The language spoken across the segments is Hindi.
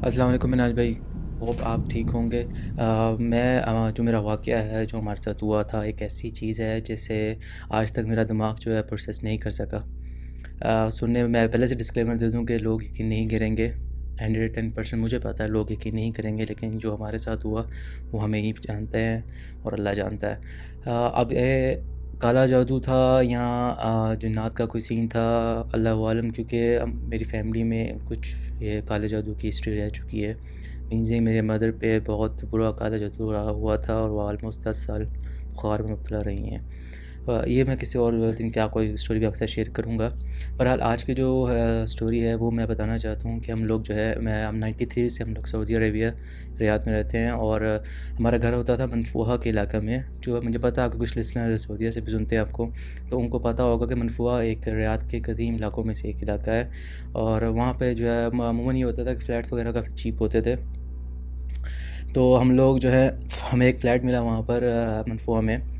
अस्सलाम वालेकुम मिनाज भाई। होप आप ठीक होंगे। मैं जो मेरा वाक़या है जो हमारे साथ हुआ था, एक ऐसी चीज़ है जिसे आज तक मेरा दिमाग जो है प्रोसेस नहीं कर सका। सुनने में मैं पहले से डिस्क्लेमर दे दूं कि लोग यकीन नहीं करेंगे। 110% मुझे पता है लोग यकीन नहीं करेंगे, लेकिन जो हमारे साथ हुआ वो हमें ही जानते हैं और अल्लाह जानता है। अब ये काला जादू था या जिन्नात का कोई सीन था, अल्लाह आलम, क्योंकि मेरी फैमिली में कुछ ये काले जादू की हिस्ट्री रह चुकी है। मीन्स ये मेरे मदर पे बहुत बुरा काला जादू रहा हुआ था और वो ऑलमोस्ट 10 साल बुखार में मुब्तला रही हैं। ये मैं किसी और दिन क्या कोई स्टोरी भी अक्सर शेयर करूँगा। बहरहाल आज की जो स्टोरी है वो मैं बताना चाहता हूँ कि हम लोग जो है हम 93 से हम लोग सऊदी अरेबिया रियाद में रहते हैं और हमारा घर होता था मनफूहा के इलाके में। जो मुझे पता है कि कुछ लिसनर सऊदीया से भी सुनते हैं आपको, तो उनको पता होगा कि मनफूहा एक रियाद के कदीम इलाकों में से एक इलाका है। और वहाँ पे जो है अमूमन ये होता था कि फ़्लैट्स वगैरह काफ़ी चीप होते थे। तो हम लोग जो है हमें एक फ़्लैट मिला वहाँ पर मनफूहा में।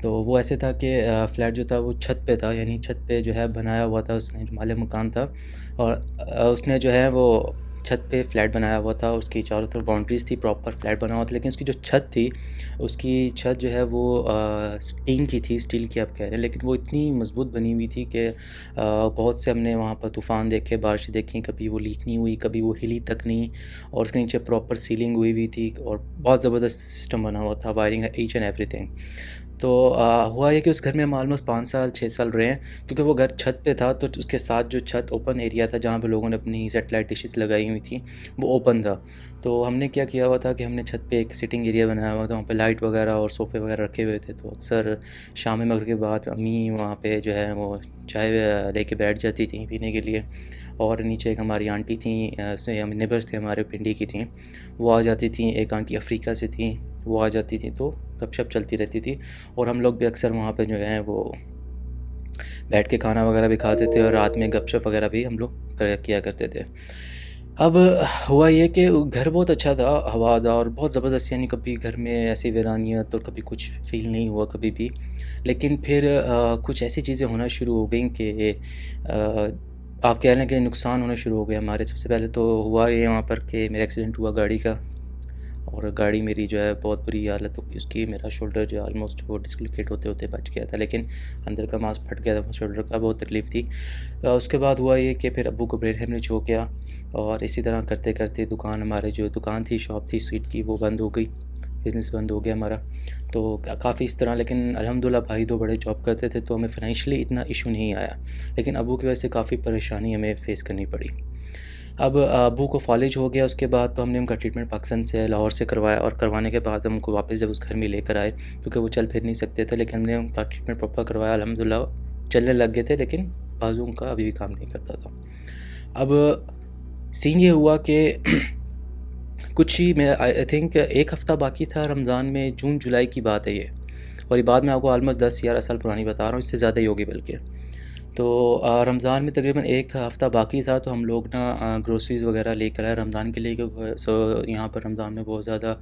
तो वो ऐसे था कि फ़्लैट जो था वो छत पे था, यानी छत पे जो है बनाया हुआ था, उसने जो मालिक मकान था। और उसने जो है वो छत पे फ्लैट बनाया हुआ था, उसकी चारों तरफ बाउंड्रीज़ थी, प्रॉपर फ्लैट बना हुआ था। लेकिन उसकी जो छत थी, उसकी छत जो है वो टीन की थी, स्टील की आप कह रहे हैं, लेकिन वो इतनी मज़बूत बनी हुई थी कि बहुत से हमने वहाँ पर तूफ़ान देखे, बारिशें देखी, कभी वो लीक नहीं हुई, कभी वो हिली तक नहीं। और उसके नीचे प्रॉपर सीलिंग हुई हुई थी और बहुत ज़बरदस्त सिस्टम बना हुआ था, वायरिंग ईच एंड एवरीथिंग। तो हुआ ये कि उस घर में हम ऑलमोस्ट 5 साल 6 साल रहे हैं, क्योंकि वो घर छत पे था। तो उसके साथ जो छत ओपन एरिया था जहाँ पे लोगों ने अपनी सेटेलाइट डिशेस लगाई हुई थी, वो ओपन था। तो हमने क्या किया हुआ था कि हमने छत पे एक सिटिंग एरिया बनाया हुआ था, वहाँ पे लाइट वगैरह और सोफ़े वगैरह रखे हुए थे। तो अक्सर शाम मगरिब के बाद अम्मी वहाँ पे जो है वो चाय लेके बैठ जाती थी पीने के लिए। और नीचे एक हमारी आंटी थी, नेबर्स थे हमारे, पिंडी की थी, वो आ जाती थी। एक आंटी अफ्रीका से थी, वो आ जाती थी, तो गपशप चलती रहती थी। और हम लोग भी अक्सर वहाँ पे जो है वो बैठ के खाना वगैरह भी खाते थे और रात में गपशप वगैरह भी हम लोग किया करते थे। अब हुआ ये कि घर बहुत अच्छा था, हवादार, बहुत ज़बरदस्त, यानी कभी घर में ऐसी वीरानियत और कभी कुछ फ़ील नहीं हुआ कभी भी। लेकिन फिर कुछ ऐसी चीज़ें होना शुरू हो गई कि आप कह लें कि नुकसान होना शुरू हो गया हमारे। सबसे पहले तो हुआ ये वहाँ पर कि मेरा एक्सीडेंट हुआ गाड़ी का, और गाड़ी मेरी जो है बहुत बुरी हालत हो गई उसकी। मेरा शोल्डर जो है ऑलमोस्ट वो डिस्लोकेट होते होते बच गया था, लेकिन अंदर का मांस फट गया था शोल्डर का, बहुत तकलीफ़ थी। उसके बाद हुआ ये कि फिर अब्बू को ब्रेन हेमरेज हो गया और इसी तरह करते करते दुकान, हमारे जो दुकान थी, शॉप थी स्वीट की, वो बंद हो गई, बिज़नेस बंद हो गया हमारा। तो काफ़ी इस तरह, लेकिन अल्हम्दुलिल्लाह भाई दो बड़े जॉब करते थे तो हमें फ़ाइनेंशियली इतना इशू नहीं आया। लेकिन अब्बू की वजह से काफ़ी परेशानी हमें फ़ेस करनी पड़ी। अब अब्बू को फ़ालिज हो गया उसके बाद, तो हमने उनका ट्रीटमेंट पाकिस्तान से, लाहौर से करवाया। और करवाने के बाद हम उनको वापस जब उस घर में लेकर आए, क्योंकि वो चल फिर नहीं सकते थे, लेकिन हमने उनका ट्रीटमेंट प्रॉपर करवाया। अल्हम्दुलिल्लाह चलने लग गए थे, लेकिन बाजू उनका अभी भी काम नहीं करता था। अब सीन ये हुआ कि कुछ ही, मैं आई थिंक 1 हफ़्ता बाकी था रमज़ान में, जून जुलाई की बात है ये। और ये बात मैं आपको ऑलमोस्ट 10-11 साल पुरानी बता रहा हूँ, इससे ज़्यादा ही होगी बल्कि। तो रमज़ान में तकरीबन 1 हफ़्ता बाकी था, तो हम लोग ना ग्रोसरीज़ वग़ैरह लेकर आए रमज़ान के लिए, क्योंकि यहाँ पर रमज़ान में बहुत ज़्यादा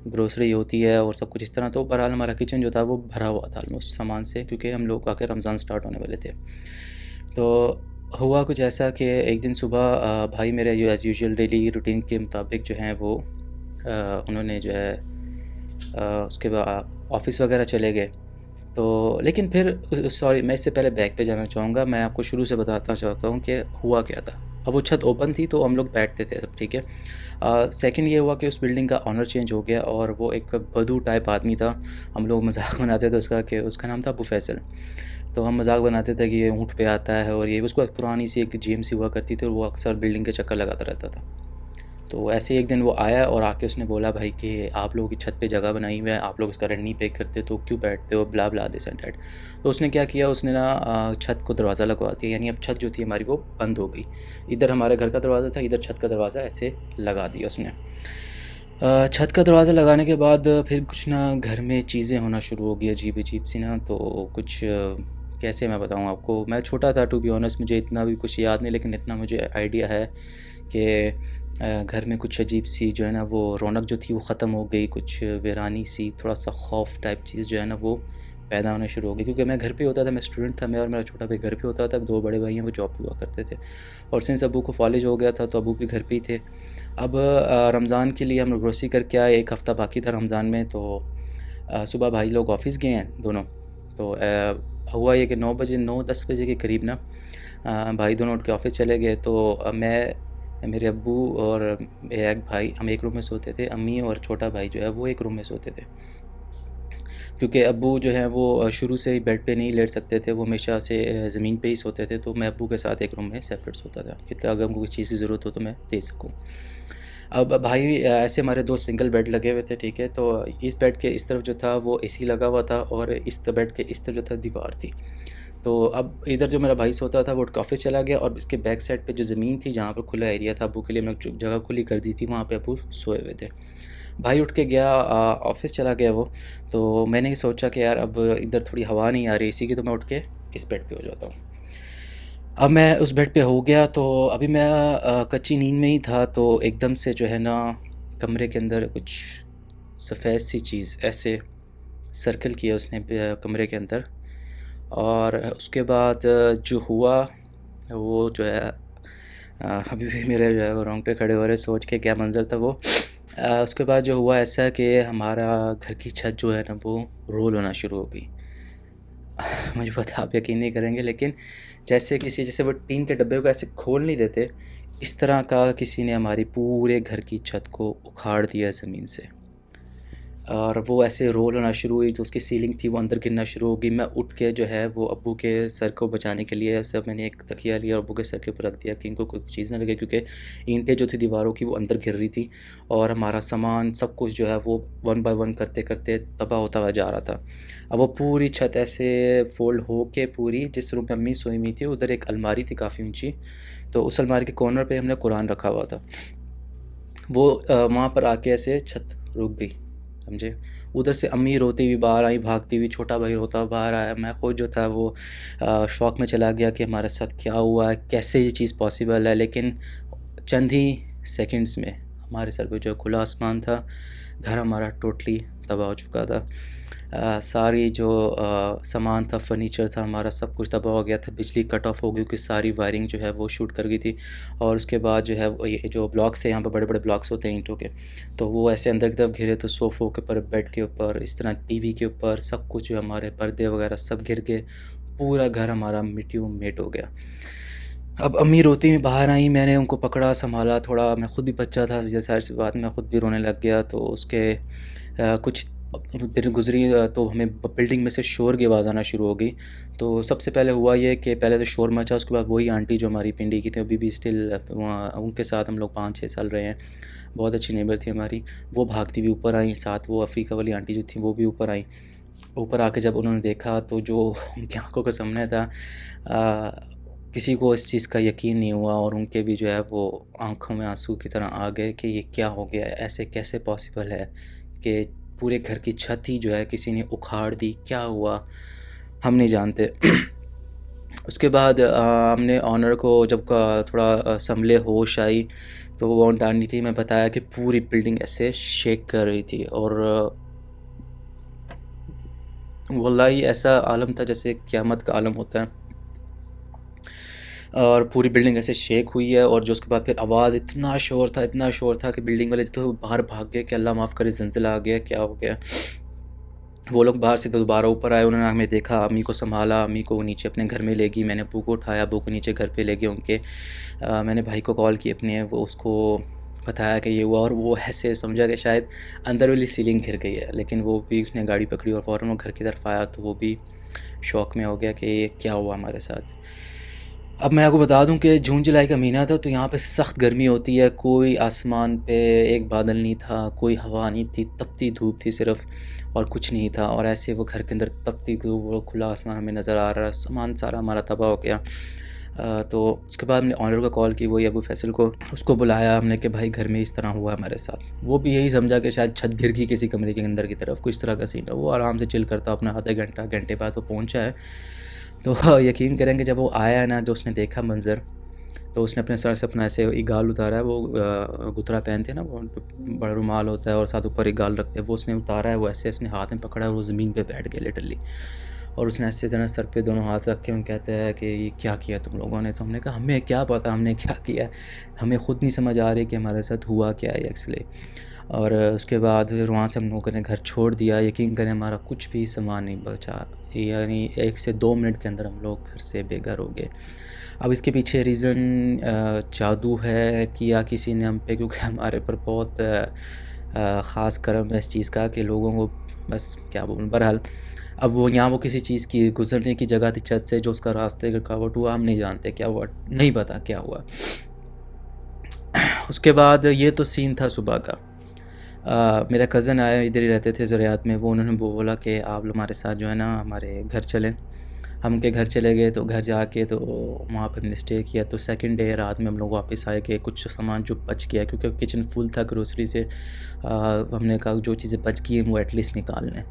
ग्रोसरी होती है और सब कुछ इस तरह। तो बहरहाल हमारा किचन जो था वो भरा हुआ था ऑलमोस्ट सामान से, क्योंकि हम लोग आके रमज़ान स्टार्ट होने वाले थे। तो हुआ कुछ ऐसा कि एक दिन सुबह भाई मेरे एज़ यूजुअल डेली रूटीन के मुताबिक जो है वो उन्होंने जो है उसके बाद ऑफ़िस वग़ैरह चले गए। तो लेकिन फिर सॉरी, मैं इससे पहले बैक पे जाना चाहूँगा। मैं आपको शुरू से बताना चाहता हूँ कि हुआ क्या था। अब वो छत ओपन थी तो हम लोग बैठते थे सब, ठीक है। सेकंड ये हुआ कि उस बिल्डिंग का ऑनर चेंज हो गया और वो एक बदू टाइप आदमी था। हम लोग मज़ाक बनाते थे उसका कि उसका नाम था अबू फैसल। तो हम मज़ाक बनाते थे कि ये ऊँट पे आता है, और ये उसको एक पुरानी सी एक जीएमसी हुआ करती थी और वो अक्सर बिल्डिंग के चक्कर लगाता रहता था। तो ऐसे एक दिन वो आया और आके उसने बोला, भाई कि आप लोगों की छत पे जगह बनाई हुई है, आप लोग इसका रेंट नहीं पे करते तो क्यों बैठते हो, ब्ला ब्ला दिस एंड दैट। तो उसने क्या किया, उसने ना छत को दरवाज़ा लगवा दिया, यानी अब छत जो थी हमारी वो बंद हो गई। इधर हमारे घर का दरवाज़ा था, इधर छत का दरवाज़ा ऐसे लगा दिया उसने। छत का दरवाज़ा लगाने के बाद फिर कुछ ना घर में चीज़ें होना शुरू हो गई अजीब अजीब सी ना। तो कुछ कैसे मैं बताऊँ आपको, मैं छोटा था टू बी ऑनेस्ट, मुझे इतना भी कुछ याद नहीं, लेकिन इतना मुझे आइडिया है कि घर में कुछ अजीब सी जो है ना वो रौनक जो थी वो ख़त्म हो गई। कुछ वीरानी सी, थोड़ा सा खौफ टाइप चीज़ जो है ना वो पैदा होना शुरू हो गई, क्योंकि मैं घर पे होता था, मैं स्टूडेंट था, मैं और मेरा छोटा भाई घर पे होता था। 2 बड़े भाई हैं वो जॉब हुआ करते थे, और सिंस अबू को कॉलेज हो गया था तो अबू भी घर पे ही थे। अब रमज़ान के लिए हम ग्रोसरी करके आए, 1 हफ़्ता बाकी था रमज़ान में। तो सुबह भाई लोग ऑफ़िस गए हैं दोनों। तो हुआ ये कि 9 बजे 9-10 बजे के करीब ना भाई दोनों उठ के ऑफ़िस चले गए। तो मैं, मेरे अब्बू और मेरा एक भाई, हम एक रूम में सोते थे। अम्मी और छोटा भाई जो है वो एक रूम में सोते थे, क्योंकि अब्बू जो है वो शुरू से ही बेड पे नहीं लेट सकते थे, वो हमेशा से ज़मीन पे ही सोते थे। तो मैं अब्बू के साथ एक रूम में सेपरेट सोता था कि अगर उनको किसी चीज़ की ज़रूरत हो तो मैं दे सकूँ। अब भाई ऐसे हमारे 2 सिंगल बेड लगे हुए थे, ठीक है। तो इस बेड के इस तरफ जो था वो एसी लगा हुआ था, और इस बेड के इस तरफ जो था दीवार थी। तो अब इधर जो मेरा भाई सोता था वो उठ के ऑफ़िस चला गया, और इसके बैक साइड पे जो ज़मीन थी जहाँ पर खुला एरिया था, अब्बू के लिए हमने जगह खुली कर दी थी, वहाँ पे अब्बू सोए हुए थे। भाई उठ के गया, ऑफ़िस चला गया वो। तो मैंने सोचा कि यार अब इधर थोड़ी हवा नहीं आ रही एसी की, तो मैं उठ के इस बेड पे हो जाता हूँ। अब मैं उस बेड पे हो गया, तो अभी मैं कच्ची नींद में ही था। तो एकदम से जो है ना, कमरे के अंदर कुछ सफ़ेद सी चीज़ ऐसे सर्कल किया उसने कमरे के अंदर। और उसके बाद जो हुआ वो जो है, अभी भी मेरे जो है वो रोंगटे खड़े हो रहे सोच के, क्या मंज़र था वो। उसके बाद जो हुआ ऐसा कि हमारा घर की छत जो है ना वो रोल होना शुरू हो गई। मुझे पता आप यकीन नहीं करेंगे, लेकिन जैसे वो टीन के डब्बे को ऐसे खोल नहीं देते, इस तरह का किसी ने हमारी पूरे घर की छत को उखाड़ दिया ज़मीन से। और वो ऐसे रोल होना शुरू हुई, जो उसकी सीलिंग थी वो अंदर गिरना शुरू हो गई। मैं उठ के जो है वो अब्बू के सर को बचाने के लिए ऐसा मैंने एक तकिया लिया और अब्बू के सर के ऊपर रख दिया कि इनको कोई चीज़ ना लगे, क्योंकि ईंटें जो थी दीवारों की वो अंदर गिर रही थी, और हमारा सामान सब कुछ जो है वो वन बाय वन करते करते तबाह होता हुआ जा रहा था। अब वो पूरी छत ऐसे फ़ोल्ड हो के पूरी, जिस रूम में अम्मी सोई हुई थी उधर एक अलमारी थी काफ़ी ऊँची, तो उस अलमारी के कॉर्नर पे हमने कुरान रखा हुआ था। वो वहाँ पर आके ऐसे छत रुक गई, समझे। उधर से अम्मी रोती हुई बाहर आई, भागती हुई, छोटा भाई रोता हुआ बाहर आया। मैं खुद जो था वो शॉक में चला गया कि हमारे साथ क्या हुआ है, कैसे ये चीज़ पॉसिबल है। लेकिन चंद ही सेकंड्स में हमारे सर पे जो खुला आसमान था, घर हमारा टोटली तबाह हो चुका था। सारी जो सामान था, फर्नीचर था हमारा, सब कुछ तबाह हो गया था। बिजली कट ऑफ हो गई, क्योंकि सारी वायरिंग जो है वो शूट कर गई थी। और उसके बाद जो है वो ये जो ब्लॉक्स थे, यहाँ पे बड़े बड़े ब्लॉक्स होते हैं ईंटों के, तो वो ऐसे अंदर की तरफ घिरे। तो सोफ़ों के ऊपर, बेड के ऊपर, इस तरह टीवी के ऊपर, सब कुछ जो हमारे पर्दे वगैरह सब गिर गए। पूरा घर हमारा मिट्टियों मेट हो गया। अब अम्मी रोती हुई बाहर आई, मैंने उनको पकड़ा, संभाला थोड़ा। मैं खुद भी बच्चा था, ज़ाहिर सी बात, मैं खुद भी रोने लग गया। तो उसके कुछ देर गुज़री, तो हमें बिल्डिंग में से शोर की आवाज़ आना शुरू हो गई। तो सबसे पहले हुआ ये कि पहले तो शोर मचा, उसके बाद वही आंटी जो हमारी पिंडी की थी, अभी भी स्टिल वहाँ उनके साथ हम लोग 5-6 साल रहे हैं, बहुत अच्छी नेबर थी हमारी। वो भागती हुई ऊपर आई, साथ वो अफ़रीका वाली आंटी जो थी वो भी ऊपर आई। ऊपर आके जब उन्होंने देखा तो जो उनकी आँखों के सामने था, किसी को इस चीज़ का यकीन नहीं हुआ, और उनके भी जो है वो आँखों में आंसू की तरह आ गए कि ये क्या हो गया है, ऐसे कैसे पॉसिबल है कि पूरे घर की छत ही जो है किसी ने उखाड़ दी, क्या हुआ हम नहीं जानते। उसके बाद हमने ऑनर को जब थोड़ा संभले होश आई, तो वो आंटी में बताया कि पूरी बिल्डिंग ऐसे शेक कर रही थी, और वल्लाही ऐसा आलम था जैसे क़यामत का आलम होता है। और पूरी बिल्डिंग ऐसे शेक हुई है, और जो उसके बाद फिर आवाज़, इतना शोर था कि बिल्डिंग वाले तो बाहर भाग गए कि अल्लाह माफ़ करे, ज़लज़ला आ गया, क्या हो गया। वो लोग बाहर से तो दोबारा ऊपर आए, उन्होंने हमें देखा, अम्मी को संभाला, अम्मी को नीचे अपने घर में ले गई। मैंने अब्बू को उठाया, अब्बू को नीचे घर पे ले गए उनके। मैंने भाई को कॉल की अपने, वो उसको बताया कि ये हुआ, और वो ऐसे समझा कि शायद अंदर वाली सीलिंग गिर गई है। लेकिन वो भी, उसने गाड़ी पकड़ी और फ़ौरन वो घर की तरफ आया, तो वो भी शॉक में हो गया कि ये क्या हुआ हमारे साथ। अब मैं आपको बता दूं कि जून जुलाई का महीना था, तो यहाँ पे सख्त गर्मी होती है। कोई आसमान पे एक बादल नहीं था, कोई हवा नहीं थी, तपती धूप थी सिर्फ, और कुछ नहीं था। और ऐसे वो घर के अंदर तपती धूप और खुला आसमान हमें नज़र आ रहा है, सामान सारा हमारा तबाह हो गया। तो उसके बाद हमने ऑनर को कॉल की, वही अबू फैसल को, उसको बुलाया हमने कि भाई घर में इस तरह हुआ हमारे साथ। वो भी यही समझा कि शायद छत गिर गई किसी कमरे के अंदर की तरफ, कुछ तरह का सीन है। वो आराम से चिल करता अपना, आधे घंटे बाद वो पहुँचा है। तो यकीन करेंगे जब वो आया ना, जो उसने देखा मंज़र, तो उसने अपने सर से अपना ऐसे इगाल उतारा है। वो गुतरा पहनते हैं ना, वो बड़ा रुमाल होता है और साथ ऊपर इगाल रखते हैं, वो उसने उतारा है। वो ऐसे उसने हाथ में पकड़ा है और वो ज़मीन पे बैठ गया लिटरली। और उसने ऐसे जना सर पे दोनों हाथ रख के हम कहते हैं कि ये क्या किया तुम लोगों ने। तो हमने कहा हमें क्या पता हमने क्या किया, हमें ख़ुद नहीं समझ आ रही कि हमारे साथ हुआ क्या है एक्चुअली। और उसके बाद फिर वहाँ से हम लोगों ने घर छोड़ दिया। यकीन करें हमारा कुछ भी सामान नहीं बचा, यानी 1 से 2 मिनट के अंदर हम लोग घर से बेघर हो गए। अब इसके पीछे रीज़न जादू है कि या किसी ने हम पे, क्योंकि हमारे पर बहुत ख़ास करम है इस चीज़ का कि लोगों को बस क्या बोलूँ। बहरहाल अब वो यहाँ वो किसी चीज़ की गुज़रने की जगह थी छत से, जो उसका रास्ते रुकावट हुआ, हम नहीं जानते क्या हुआ, नहीं पता क्या हुआ। उसके बाद ये तो सीन था सुबह का। मेरा कज़न आया, इधर ही रहते थे ज़रियात में, वो उन्होंने बोला कि आप लोग हमारे साथ जो है ना हमारे घर चलें। हम उनके घर चले गए, तो घर जाके तो वहाँ पे हमने स्टे किया। तो सेकंड डे रात में हम लोग वापस आए कि कुछ सामान जो बच गया, क्योंकि किचन फुल था ग्रोसरी से, हमने कहा जो चीज़ें बच गई हैं वो एटलीस्ट निकाल लें।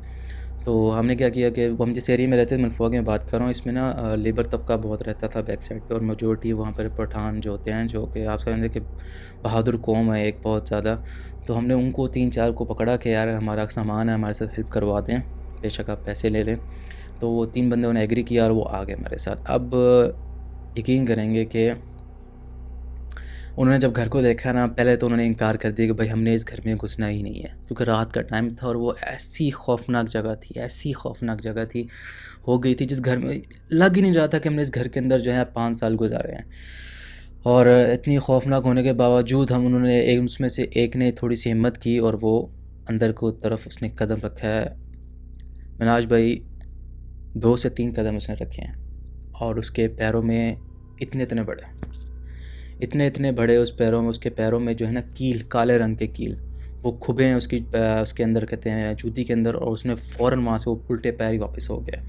तो हमने क्या किया कि हम जिस एरिया में रहते थे, मनफोआ की मैं बात कर रहा हूँ, इसमें ना लेबर तबका बहुत रहता था बैक साइड पे, और मेजोरिटी वहाँ पर पठान जो होते हैं, जो कि आप समझते कि बहादुर कौम है एक बहुत ज़्यादा। तो हमने उनको 3-4 को पकड़ा कि यार हमारा सामान है, हमारे साथ हेल्प करवा दें, बेशक आप पैसे ले लें। तो वो 3 बंदे उन्होंने एग्री किया और वो आ गए हमारे साथ। अब यकीन करेंगे कि उन्होंने जब घर को देखा ना, पहले तो उन्होंने इनकार कर दिया कि भाई हमने इस घर में घुसना ही नहीं है, क्योंकि रात का टाइम था और वो ऐसी खौफनाक जगह थी, ऐसी खौफनाक जगह थी, हो गई थी जिस घर में लग ही नहीं रहा था कि हमने इस घर के अंदर जो है 5 साल गुजारे हैं। और इतनी खौफनाक होने के बावजूद हम उन्होंने एक उसमें से एक ने थोड़ी सी हिम्मत की और वो अंदर को तरफ उसने कदम रखा है। मिनाज भाई 2 से 3 कदम उसने रखे हैं, और उसके पैरों में इतने इतने बड़े उस पैरों में, उसके पैरों में जो है ना कील, काले रंग के कील, वो खुबे हैं उसके अंदर, कहते हैं जूती के अंदर, और उसने फ़ौरन वहाँ से वो उल्टे पैर ही वापस हो गया।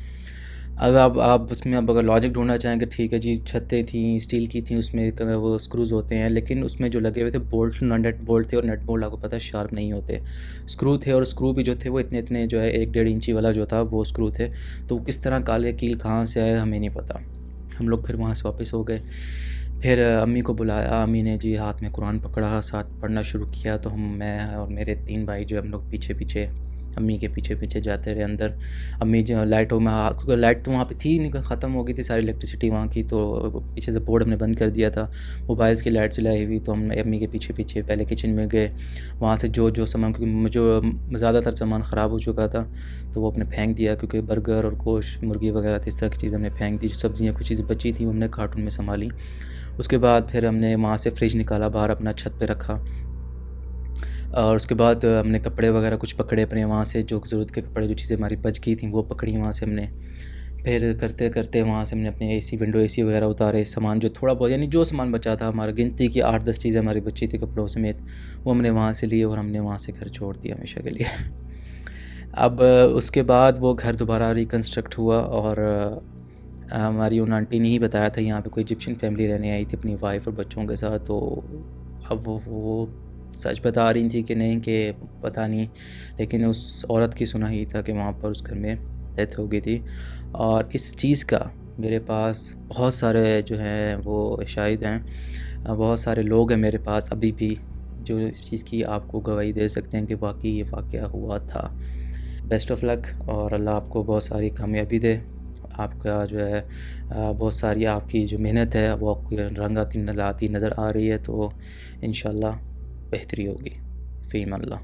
अब आप उसमें अब अगर लॉजिक ढूंढना चाहें कि ठीक है जी छतें थी, स्टील की थी, उसमें वो स्क्रूज़ होते हैं, लेकिन उसमें जो लगे हुए थे बोल्ट, नट बोल्ट थे, और नट बोल्ट आपको पता है शार्प नहीं होते, स्क्रू थे, और स्क्रू भी जो थे वो इतने जो है 1-1.5 इंची वाला जो था वो स्क्रू थे। तो किस तरह काले कील कहाँ से आए हमें नहीं पता। हम लोग फिर वहाँ से वापस हो गए। फिर अम्मी को बुलाया, अम्मी ने जी हाथ में कुरान पकड़ा, साथ पढ़ना शुरू किया। तो मैं और मेरे 3 भाई जो हम लोग पीछे अम्मी के पीछे जाते रहे अंदर। अम्मी जो लाइटों में, क्योंकि लाइट तो वहाँ पे थी नहीं, ख़त्म हो गई थी सारी इलेक्ट्रिसिटी वहाँ की, तो पीछे से बोर्ड हमने बंद कर दिया था, मोबाइल्स की लाइट जलाई हुई। तो हम अम्मी के पीछे पहले किचन में गए, वहाँ से जो सामान, क्योंकि जो ज़्यादातर सामान ख़राब हो चुका था तो वो अपने फेंक दिया, क्योंकि बर्गर और गोश्त, मुर्गी वगैरह थी, इस तरह की चीज़ें हमने फेंक दी। जो सब्ज़ियाँ कुछ चीज़ें बची थी वो हमने कार्टून में संभाली। उसके बाद फिर हमने वहाँ से फ्रिज निकाला, बाहर अपना छत पे रखा, और उसके बाद हमने कपड़े वगैरह कुछ पकड़े अपने वहाँ से, जो ज़रूरत के कपड़े, जो चीज़ें हमारी बच गई थी वो पकड़ी वहाँ से हमने। फिर करते वहाँ से हमने अपने एसी, विंडो एसी वगैरह उतारे, सामान जो थोड़ा बहुत, यानी जो सामान बचा था, हमारा गिनती की 8-10 चीज़ें हमारी बची थी कपड़ों समेत, वो हमने वहाँ से लिए और हमने वहाँ से घर छोड़ दिया हमेशा के लिए। अब उसके बाद वो घर दोबारा रिकन्स्ट्रक्ट हुआ, और हमारी उन आंटी ने ही बताया था यहाँ पे कोई इजिप्शियन फैमिली रहने आई थी अपनी वाइफ और बच्चों के साथ। तो अब वो सच बता रही थी कि नहीं, कि पता नहीं, लेकिन उस औरत की सुना ही था कि वहाँ पर उस घर में डेथ हो गई थी। और इस चीज़ का मेरे पास बहुत सारे जो हैं वो शाहिद हैं, बहुत सारे लोग हैं मेरे पास अभी भी जो इस चीज़ की आपको गवाही दे सकते हैं कि वाकई ये वाक़या हुआ था। बेस्ट ऑफ लक, और अल्लाह आपको बहुत सारी कामयाबी दे। आपका जो है बहुत सारी आपकी जो मेहनत है वो आपको रंग आती नज़र आ रही है, तो इंशाल्लाह बेहतरी होगी। फ़ी अमान अल्लाह।